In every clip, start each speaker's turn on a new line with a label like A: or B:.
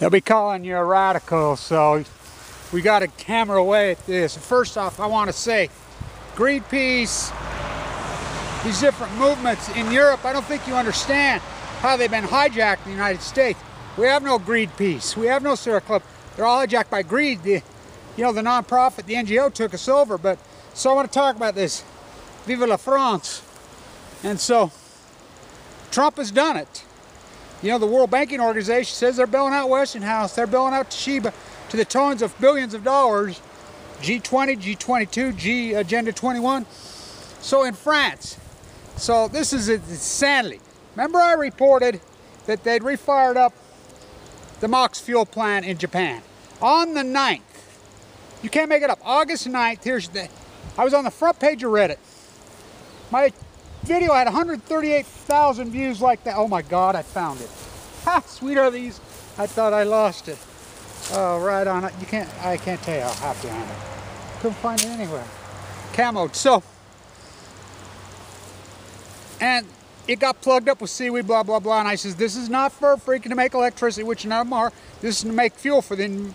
A: They'll be calling you a radical, so we got to hammer away at this. First off, I want to say, Greenpeace, these different movements in Europe, I don't think you understand how they've been hijacked in the United States. We have no Greenpeace. We have no Sierra Club. They're all hijacked by greed. The non-profit, the NGO took us over. But so I want to talk about this. Vive la France. And so Trump has done it. You know, the World Banking Organization says they're bailing out Westinghouse. They're bailing out Toshiba to the tones of billions of dollars. G20, G22, Agenda 21. So in France. So this is insanity. Remember I reported that they'd refired up the MOX fuel plant in Japan. On the 9th. You can't make it up. August 9th. I was on the front page of Reddit. My video had 138,000 views like that. Oh my God, I found it. How sweet are these? I thought I lost it. Oh, right on it. I can't tell you how happy I am. Couldn't find it anywhere. Camoed. So, and it got plugged up with seaweed, blah, blah, blah. And I says, this is not for freaking to make electricity, which none of them are. This is to make fuel for the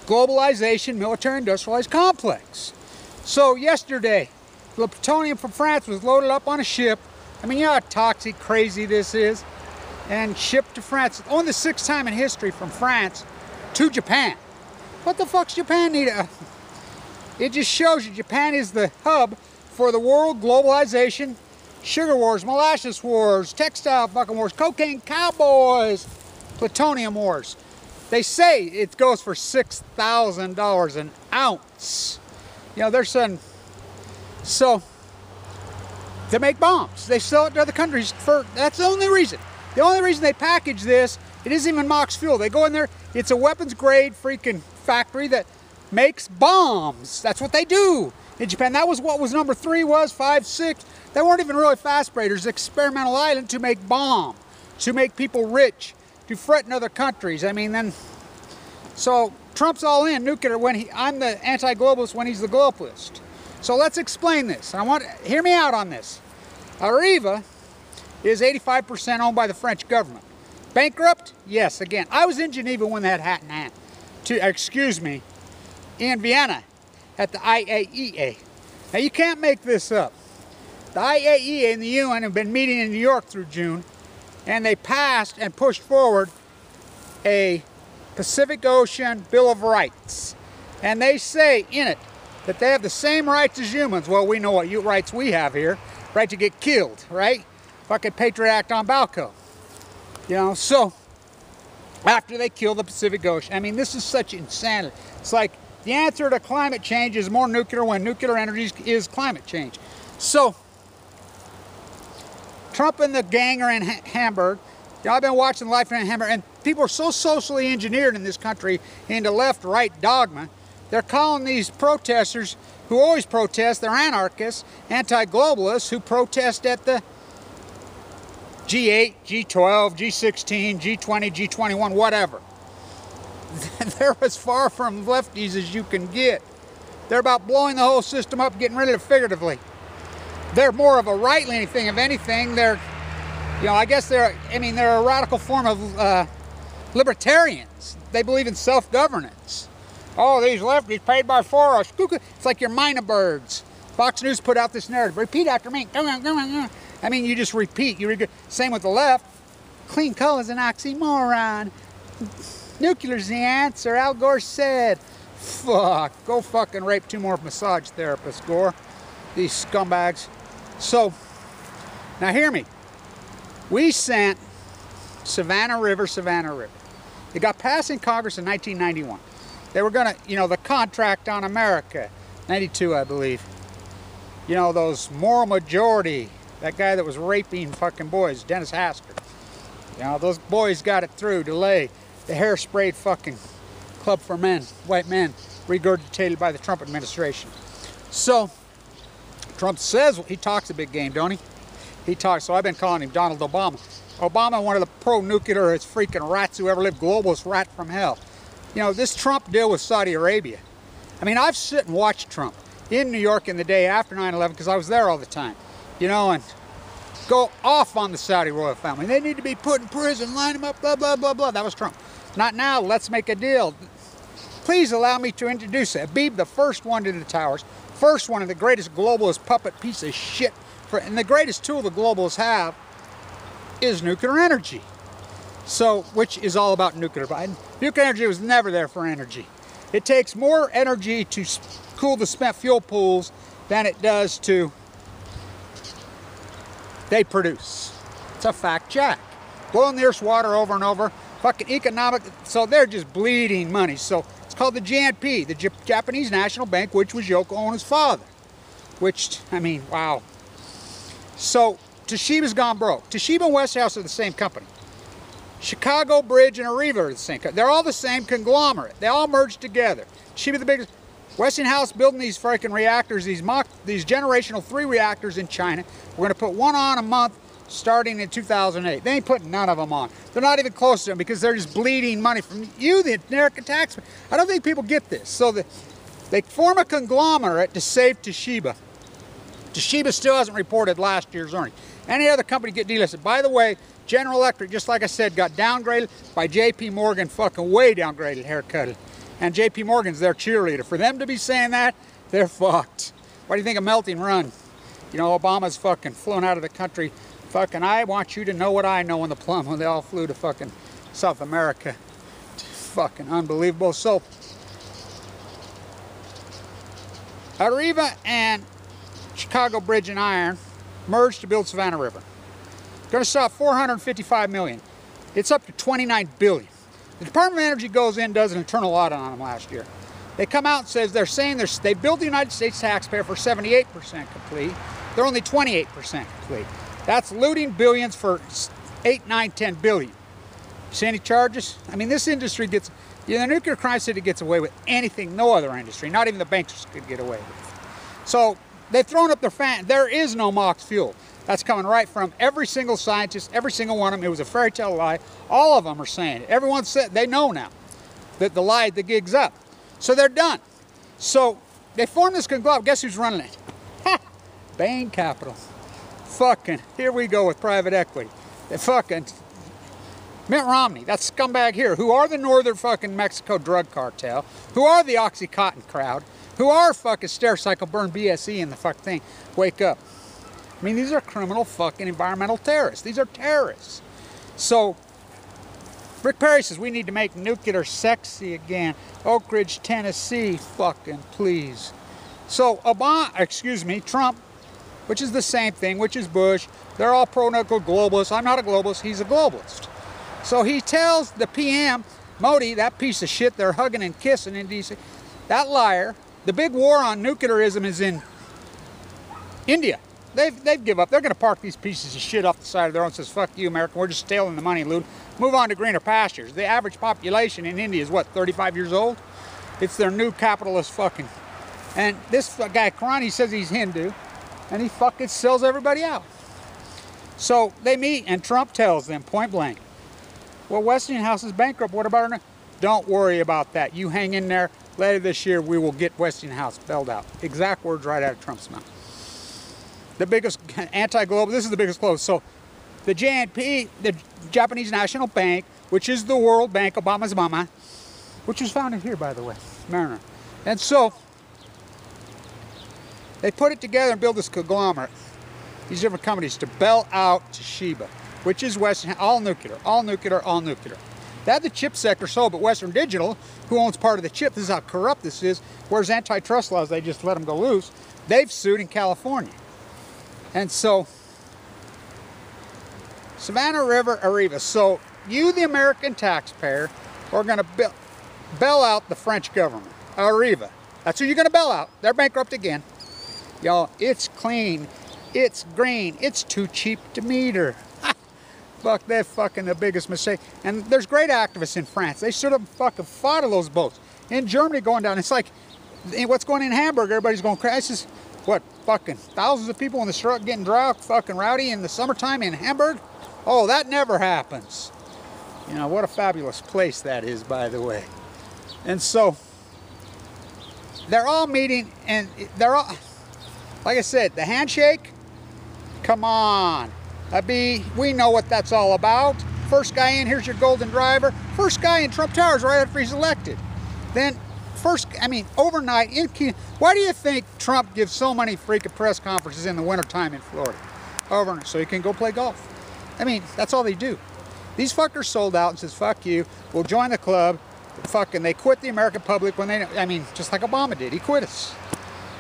A: globalization, military industrialized complex. So yesterday, the plutonium from France was loaded up on a ship. I mean, you know how toxic, crazy this is? And shipped to France. Only the 6th time in history from France to Japan. What the fuck's Japan need? It just shows you Japan is the hub for the world globalization, sugar wars, molasses wars, textile fucking wars, cocaine cowboys, plutonium wars. They say it goes for $6,000 an ounce. You know, they're saying, so they make bombs. They sell it to other countries for, that's the only reason. The only reason they package this, it isn't even MOX fuel. They go in there, it's a weapons grade freaking factory that makes bombs. That's what they do in Japan. That was what was number 3 was, 5, 6. They weren't even really fast breeders. Experimental island to make bomb, to make people rich, to threaten other countries. I mean, then, so Trump's all in nuclear when I'm the anti-globalist when he's the globalist. So let's explain this. Hear me out on this. Areva is 85% owned by the French government. Bankrupt? Yes, again. I was in Geneva when that happened. In Vienna at the i.a.e.a. Now you can't make this up. The i.a.e.a. and the UN have been meeting in New York through June, and they passed and pushed forward a Pacific Ocean Bill of Rights. And they say in it that they have the same rights as humans. Well, we know what rights we have here. Right to get killed, right? Fucking Patriot Act on Balco. You know, so after they kill the Pacific Ocean. I mean, this is such insanity. It's like the answer to climate change is more nuclear when nuclear energy is climate change. So Trump and the gang are in Hamburg. You know, I've been watching Life in Hamburg, and people are so socially engineered in this country into left-right dogma. They're calling these protesters, who always protest, they're anarchists, anti-globalists, who protest at the G8, G12, G16, G20, G21, whatever. They're as far from lefties as you can get. They're about blowing the whole system up, getting rid of it figuratively. They're more of a right-leaning thing. If anything, they're, you know, I guess they're a radical form of libertarians. They believe in self-governance. Oh, these lefties paid by forests. It's like you're minor birds. Fox News put out this narrative. Repeat after me. I mean, you just repeat. Same with the left. Clean color's an oxymoron. Nuclear's the answer, Al Gore said. Fuck. Go fucking rape 2 more massage therapists, Gore. These scumbags. So, now hear me. We sent Savannah River. It got passed in Congress in 1991. They were gonna, you know, the contract on America. 92, I believe. You know, those moral majority. That guy that was raping fucking boys, Dennis Hasker. You know, those boys got it through. Delay. The hair-sprayed fucking club for men, white men, regurgitated by the Trump administration. So, Trump says, he talks a big game, don't he? He talks, so I've been calling him Donald Obama. Obama, one of the pro-nuclear, it's freaking rats who ever lived, globalist rat from hell. You know, this Trump deal with Saudi Arabia. I mean, I've sit and watched Trump in New York in the day after 9/11 because I was there all the time. You know, and go off on the Saudi royal family. They need to be put in prison, line them up, blah, blah, blah, blah. That was Trump. Not now, let's make a deal. Please allow me to introduce Habib, the first one to the towers, first one of the greatest globalist puppet piece of shit, and the greatest tool the globalists have is nuclear energy. So, which is all about nuclear. Nuclear energy was never there for energy. It takes more energy to cool the spent fuel pools than it does to they produce. It's a fact check. Blowing the Earth's water over and over. Fucking economic, so they're just bleeding money. So it's called the JNP, the Japanese National Bank, which was Yoko Ono's father. Which, I mean, wow. So Toshiba's gone broke. Toshiba and Westinghouse are the same company. Chicago Bridge and Areva are the same company. They're all the same conglomerate. They all merged together. Toshiba the biggest. Westinghouse building these freaking reactors, these generational 3 reactors in China. We're going to put one on a month starting in 2008. They ain't putting none of them on. They're not even close to them because they're just bleeding money from you, the American taxpayer. I don't think people get this. So they form a conglomerate to save Toshiba. Toshiba still hasn't reported last year's earnings. Any other company get delisted. By the way, General Electric, just like I said, got downgraded by JP Morgan, fucking way downgraded, haircutted. And JP Morgan's their cheerleader. For them to be saying that, they're fucked. What do you think of melting run? You know, Obama's fucking flown out of the country. Fucking, I want you to know what I know in the plum when they all flew to fucking South America. Fucking unbelievable. So, Areva and Chicago Bridge and Iron merged to build Savannah River. Going to stop 455 million. It's up to 29 billion. The Department of Energy goes in and does an internal audit on them last year. They come out and says they're saying they built the United States taxpayer for 78% complete. They're only 28% complete. That's looting billions for 8, 9, 10 billion. See any charges? I mean, this industry gets, the nuclear crime city gets away with anything no other industry, not even the banks could get away with. So they've thrown up their fan. There is no MOX fuel. That's coming right from every single scientist, every single one of them. It was a fairy tale lie. All of them are saying it. Everyone said, they know now that the gig's up. So they're done. So they formed this conglomerate. Guess who's running it? Ha! Bain Capital. Fucking, here we go with private equity. They fucking, Mitt Romney, that scumbag here, who are the Northern fucking Mexico drug cartel, who are the Oxycontin crowd, who are fucking Stericycle, burn BSE and the fuck thing. Wake up. I mean, these are criminal fucking environmental terrorists. These are terrorists. So, Rick Perry says we need to make nuclear sexy again. Oak Ridge, Tennessee, fucking please. So, Trump, which is the same thing, which is Bush, they're all pro-nuclear globalists. I'm not a globalist, he's a globalist. So he tells the PM, Modi, that piece of shit they're hugging and kissing in D.C., that liar, the big war on nuclearism is in India. They've give up. They're going to park these pieces of shit off the side of their own and says, fuck you, America, we're just stealing the money and loot. Move on to greener pastures. The average population in India is what, 35 years old? It's their new capitalist fucking. And this guy, Karani, says he's Hindu, and he fucking sells everybody out. So they meet, and Trump tells them point blank, well, Westinghouse is bankrupt. What about her? Don't worry about that. You hang in there. Later this year, we will get Westinghouse bailed out. Exact words right out of Trump's mouth. The biggest anti-global, this is the biggest close. So the JNP, the Japanese National Bank, which is the World Bank, Obama's mama, which was founded here, by the way, Mariner. And so they put it together and build this conglomerate, these different companies, to bail out Toshiba, which is Western, all nuclear, all nuclear, all nuclear. They had the chip sector sold, but Western Digital, who owns part of the chip, this is how corrupt this is, whereas antitrust laws, they just let them go loose, they've sued in California. And so, Savannah River, Areva. So, you, the American taxpayer, are going to bail out the French government. Areva. That's who you're going to bail out. They're bankrupt again. Y'all, it's clean. It's green. It's too cheap to meter. Fuck, they're fucking the biggest mistake. And there's great activists in France. They should have fucking fought of those boats. In Germany going down, it's like, what's going in Hamburg? Everybody's going crazy. It's just, what, fucking thousands of people in the truck getting fucking rowdy in the summertime in Hamburg? Oh, that never happens. You know, what a fabulous place that is, by the way. And so, they're all meeting, and they're all, like I said, the handshake, come on. We know what that's all about. First guy in, here's your golden driver. First guy in Trump Towers right after he's elected. Then overnight, why do you think Trump gives so many freaking press conferences in the wintertime in Florida? Overnight, so he can go play golf. I mean, that's all they do. These fuckers sold out and says, fuck you, we'll join the club. Fucking, they quit the American public when they, just like Obama did. He quit us.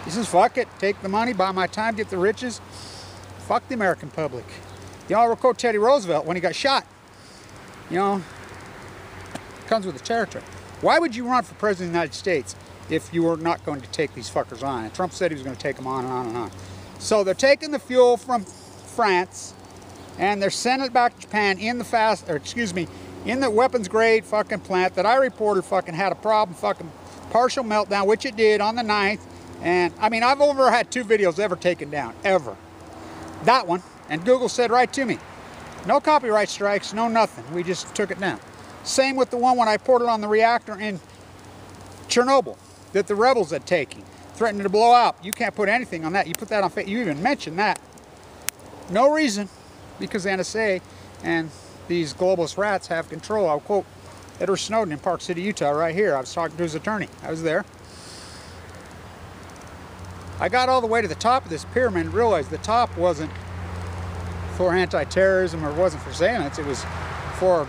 A: He says, fuck it, take the money, buy my time, get the riches. Fuck the American public. You know, I'll quote Teddy Roosevelt when he got shot. You know, comes with the territory. Why would you run for president of the United States if you were not going to take these fuckers on? And Trump said he was going to take them on and on and on. So they're taking the fuel from France and they're sending it back to Japan in the in the weapons grade fucking plant that I reported fucking had a problem, fucking partial meltdown, which it did on the 9th. And I've never had 2 videos ever taken down, ever. That one, and Google said right to me, no copyright strikes, no nothing. We just took it down. Same with the one when I reported on the reactor in Chernobyl that the rebels had taken, threatening to blow out. You can't put anything on that. You put that on Facebook. You even mentioned that. No reason, because the NSA and these globalist rats have control. I'll quote Edward Snowden in Park City, Utah, right here. I was talking to his attorney. I was there. I got all the way to the top of this pyramid and realized the top wasn't for anti-terrorism or wasn't for surveillance. It was for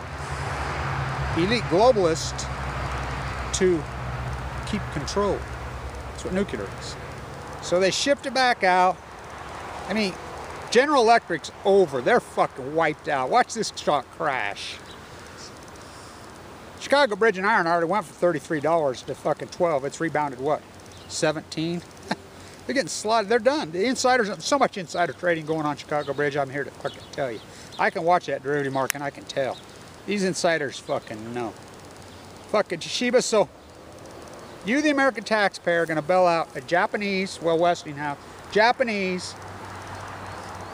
A: elite globalists to keep control. That's what nuclear is. So they shipped it back out. General Electric's over. They're fucking wiped out. Watch this stock crash. Chicago Bridge and Iron already went from $33 to fucking 12. It's rebounded what? 17? They're getting slaughtered. They're done. The insiders, so much insider trading going on Chicago Bridge. I'm here to fucking tell you. I can watch that derivative market and I can tell. These insiders fucking know. Fucking Toshiba. So you, the American taxpayer, are going to bail out a Japanese, Westinghouse, Japanese,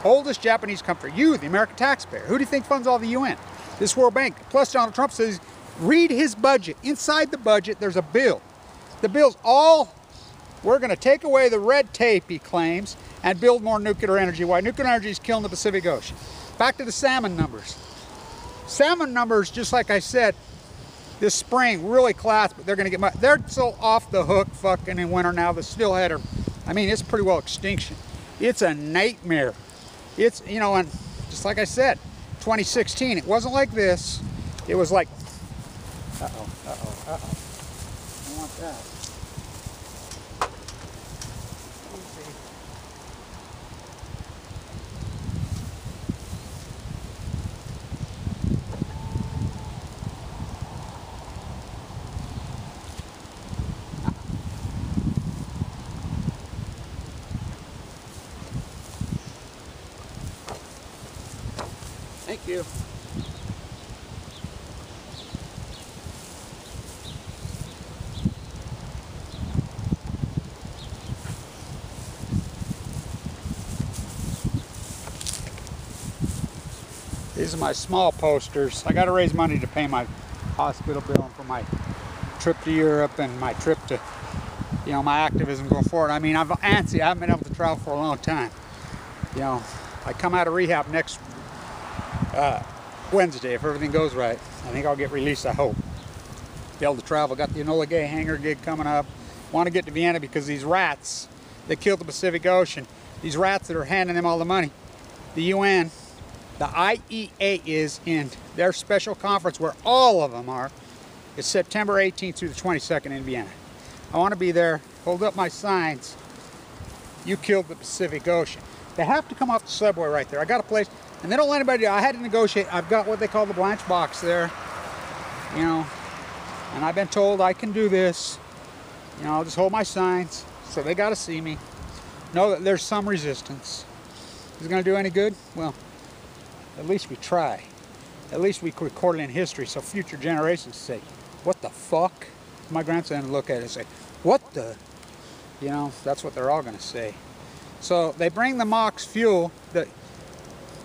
A: oldest Japanese company. You, the American taxpayer. Who do you think funds all the UN? This World Bank. Plus Donald Trump says, read his budget. Inside the budget, there's a bill. The bill's all, we're going to take away the red tape, he claims, and build more nuclear energy. Why? Nuclear energy is killing the Pacific Ocean. Back to the salmon numbers. Salmon numbers, just like I said, this spring really collapsed, but they're going to get they're so off the hook fucking in winter now. The steelhead are, it's pretty well extinction. It's a nightmare. It's, and just like I said, 2016, it wasn't like this. It was like, uh-oh. I want that. Thank you. These are my small posters. I got to raise money to pay my hospital bill and for my trip to Europe and my trip to, my activism going forward. I'm antsy. I haven't been able to travel for a long time. I come out of rehab next Wednesday, if everything goes right. I think I'll get released, I hope. Be able to travel. Got the Enola Gay hangar gig coming up. Want to get to Vienna because these rats that killed the Pacific Ocean, these rats that are handing them all the money, the UN, the i.a.e.a is in their special conference where all of them are. It's September 18th through the 22nd in Vienna. I want to be there, hold up my signs. You killed the Pacific Ocean. They have to come off the subway right there. I got a place. And they don't let anybody do. I had to negotiate. I've got what they call the Blanch box there, and I've been told I can do this. I'll just hold my signs, so they got to see me. Know that there's some resistance. Is it going to do any good? Well, at least we try. At least we record it in history, so future generations say, "What the fuck?" My grandson would look at it and say, "What the?" That's what they're all going to say. So they bring the MOX fuel that.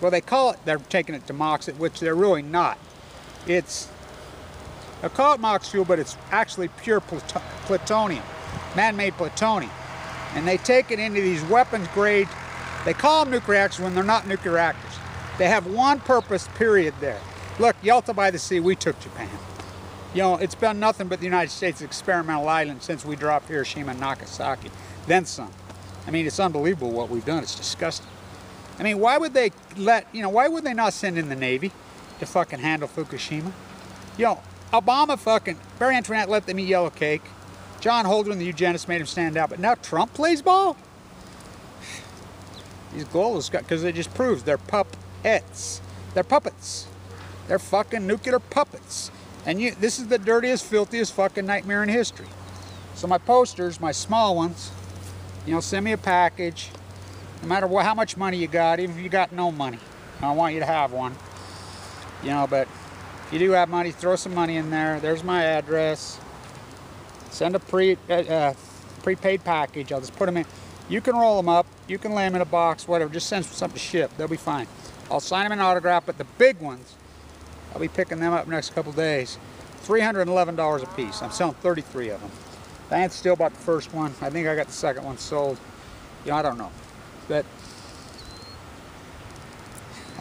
A: Well, they call it, they're taking it to MOX, which they're really not. They'll call it MOX fuel, but it's actually pure plutonium, man-made plutonium. And they take it into these weapons grade, they call them nuclear reactors when they're not nuclear reactors. They have one purpose, period, there. Look, Yalta by the Sea, we took Japan. You know, it's been nothing but the United States' experimental island since we dropped Hiroshima and Nagasaki. Then some. I mean, it's unbelievable what we've done. It's disgusting. I mean, why would they why would they not send in the Navy to fucking handle Fukushima? You know, Obama fucking, Barry Antoinette let them eat yellow cake. John Holdren, the eugenist, made him stand out. But now Trump plays ball? These globalists, because it just proves they're puppets. They're puppets. They're fucking nuclear puppets. And this is the dirtiest, filthiest fucking nightmare in history. So my posters, my small ones, you know, send me a package. No matter how much money you got, even if you got no money. I want you to have one. You know, but if you do have money, throw some money in there. There's my address. Send a prepaid package. I'll just put them in. You can roll them up. You can lay them in a box, whatever. Just send something to ship. They'll be fine. I'll sign them an autograph, but the big ones, I'll be picking them up next couple days. $311 a piece. I'm selling 33 of them. Diane still bought the first one. I think I got the second one sold. You know, I don't know. But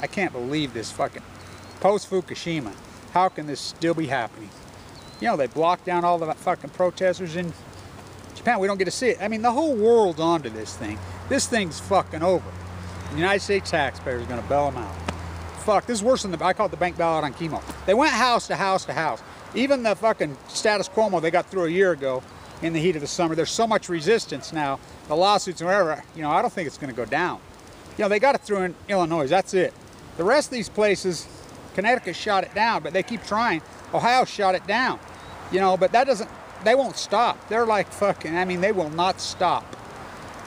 A: I can't believe this fucking post-Fukushima. How can this still be happening? You know, they blocked down all the fucking protesters in Japan. We don't get to see it. I mean, the whole world's onto this thing. This thing's fucking over. The United States taxpayer is going to bail them out. Fuck, this is worse than I call it the bank bailout on chemo. They went house to house to house. Even the fucking status quo they got through a year ago in the heat of the summer, there's so much resistance now, the lawsuits and whatever, you know, I don't think it's going to go down. You know, they got it through in Illinois, that's it. The rest of these places, Connecticut shot it down, but they keep trying. Ohio shot it down. You know, but that doesn't, they won't stop. They're like fucking, I mean, they will not stop.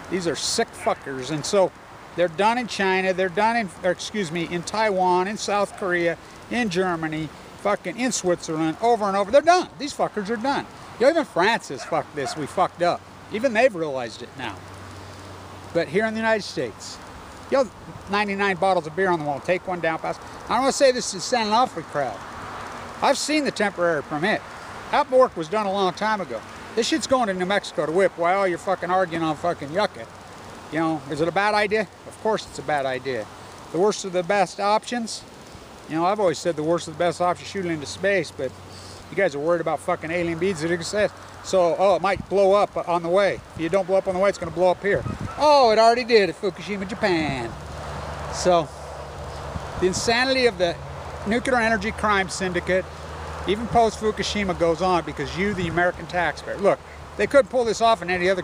A: These are sick fuckers. And so they're done in China, they're done in, or excuse me, in Taiwan, in South Korea, in Germany, fucking in Switzerland, over and over. They're done. These fuckers are done. You know, even France says, fuck this, we fucked up. Even they've realized it now. But here in the United States, you know, 99 bottles of beer on the wall, take one down, pass. I don't want to say this is San Onofre crowd. I've seen the temporary permit. That work was done a long time ago. This shit's going to New Mexico to whip while all you're fucking arguing on fucking yucca. You know, is it a bad idea? Of course it's a bad idea. The worst of the best options? You know, I've always said the worst of the best option, shooting into space, but you guys are worried about fucking alien beads that exist. So, oh, it might blow up on the way. If you don't blow up on the way, it's going to blow up here. Oh, it already did at Fukushima, Japan. So, the insanity of the nuclear energy crime syndicate, even post-Fukushima, goes on because you, the American taxpayer. Look, they could pull this off and any other,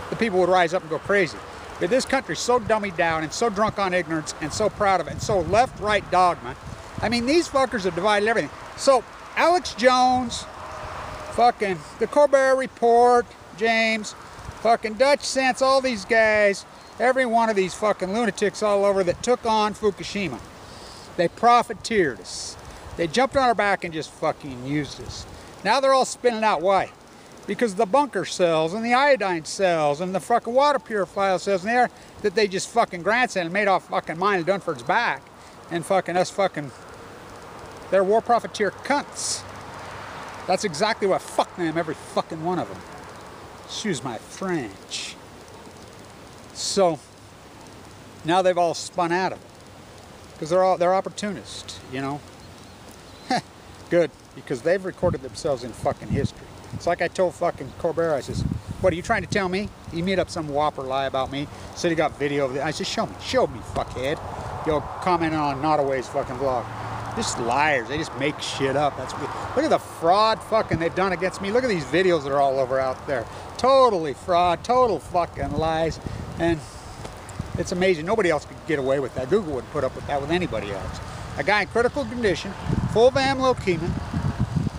A: the people would rise up and go crazy. But this country's so dummied down and so drunk on ignorance and so proud of it and so left-right dogma. I mean, these fuckers have divided everything. So, Alex Jones, fucking the Colbert Report, James, fucking Dutch Sense, all these guys, every one of these fucking lunatics all over that took on Fukushima. They profiteered us. They jumped on our back and just fucking used us. Now they're all spinning out. Why? Because the bunker cells and the iodine cells and the fucking water purifier cells in there that they just fucking grandstand and made off fucking mine of Dunford's back and fucking us fucking, they're war profiteer cunts. That's exactly what, fuck them, every fucking one of them. Excuse my French. So, now they've all spun out of it. Because they're opportunists, you know. Good, because they've recorded themselves in fucking history. It's like I told fucking Colbert, I says, what are you trying to tell me? He made up some whopper lie about me, said he got video of it. I said, show me, fuckhead. You'll comment on Nottaway's fucking vlog. Just liars, they just make shit up. That's what, look at the fraud fucking they've done against me. Look at these videos that are all over out there. Totally fraud, total fucking lies. And it's amazing, nobody else could get away with that. Google would put up with that with anybody else. A guy in critical condition, full of leukemia,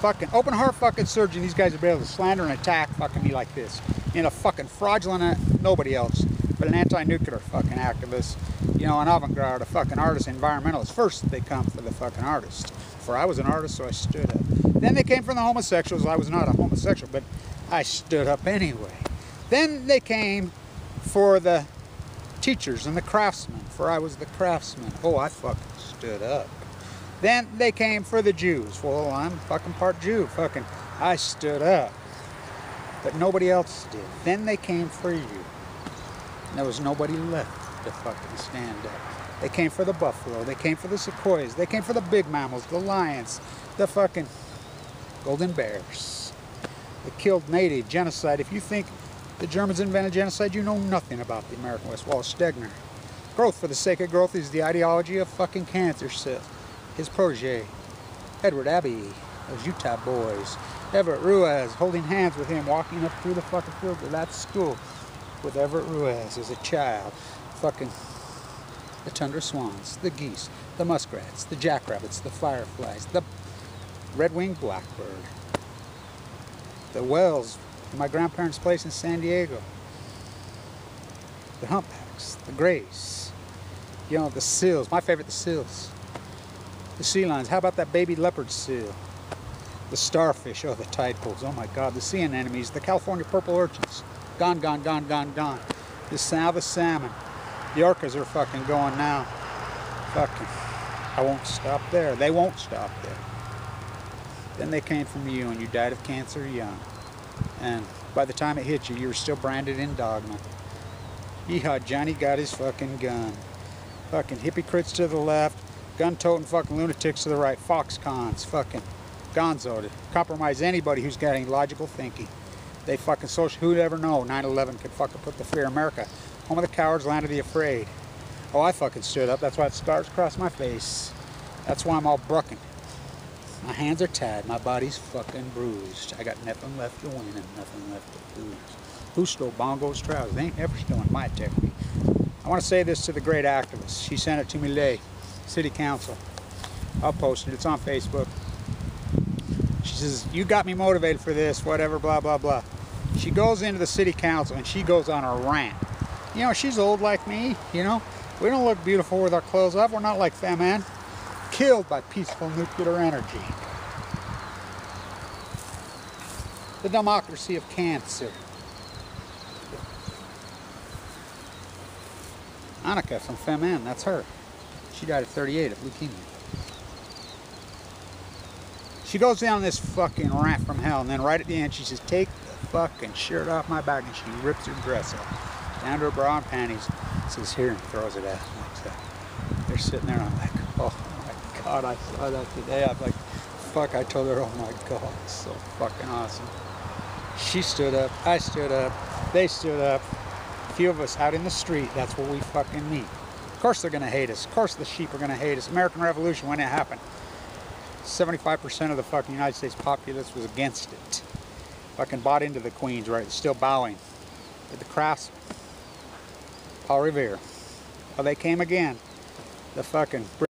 A: fucking open heart fucking surgeon, these guys would be able to slander and attack fucking me like this. In a fucking fraudulent, nobody else, but an anti-nuclear fucking activist, you know, an avant-garde, a fucking artist, environmentalist. First they come for the fucking artist. For I was an artist, so I stood up. Then they came from the homosexuals. I was not a homosexual, but I stood up anyway. Then they came for the teachers and the craftsmen, for I was the craftsman. Oh, I fucking stood up. Then they came for the Jews. Well, I'm fucking part Jew. Fucking, I stood up. But nobody else did. Then they came for you. And there was nobody left to fucking stand up. They came for the buffalo. They came for the sequoias. They came for the big mammals, the lions, the fucking golden bears. They killed native, genocide. If you think the Germans invented genocide, you know nothing about the American West. Wallace Stegner. Growth for the sake of growth is the ideology of fucking cancer cells. His protege, Edward Abbey, those Utah boys. Everett Ruiz, holding hands with him, walking up through the fucking field to that school with Everett Ruiz as a child. Fucking the tundra swans, the geese, the muskrats, the jackrabbits, the fireflies, the red-winged blackbird, the whales in my grandparents' place in San Diego, the humpbacks, the grays, you know, the seals, my favorite, the seals, the sea lions. How about that baby leopard seal? The starfish, oh, the tide pools, oh my God, the sea anemones, the California purple urchins, gone, gone, gone, gone, gone. The salmon, the orcas are fucking going now. Fucking, I won't stop there. They won't stop there. Then they came from you and you died of cancer young. And by the time it hit you, you were still branded in dogma. Yeehaw, Johnny got his fucking gun. Fucking hypocrites to the left, gun-toting fucking lunatics to the right, foxcons, fucking gonzo to compromise anybody who's got any logical thinking. They fucking social, who'd ever know 9/11 could fucking put the fear of America. Home of the cowards, land of the afraid. Oh, I fucking stood up. That's why the scars across my face. That's why I'm all brucking. My hands are tied. My body's fucking bruised. I got nothing left to win and nothing left to lose. Who stole Bongo's trousers? They ain't never stolen my technique. I want to say this to the great activist. She sent it to me today. City Council. I'll post it. It's on Facebook. She says, you got me motivated for this, whatever, blah, blah, blah. She goes into the city council and she goes on a rant. You know, she's old like me, you know. We don't look beautiful with our clothes off. We're not like Feman. Killed by peaceful nuclear energy. The democracy of cancer. Annika from Feman, that's her. She died at 38 of leukemia. She goes down this fucking rant from hell, and then right at the end she says, take the fucking shirt off my back, and she rips her dress off down to her bra and panties, says here, and throws it at me like that. They're sitting there and I'm like, oh my God, I saw that today. I'm like, fuck, I told her, oh my God, it's so fucking awesome. She stood up, I stood up, they stood up, a few of us out in the street, that's where we fucking meet. Of course they're gonna hate us, of course the sheep are gonna hate us. American Revolution, when it happened, 75% of the fucking United States populace was against it. Fucking bought into the Queens, right? Still bowing. But the crafts, Paul Revere. Well, they came again. The fucking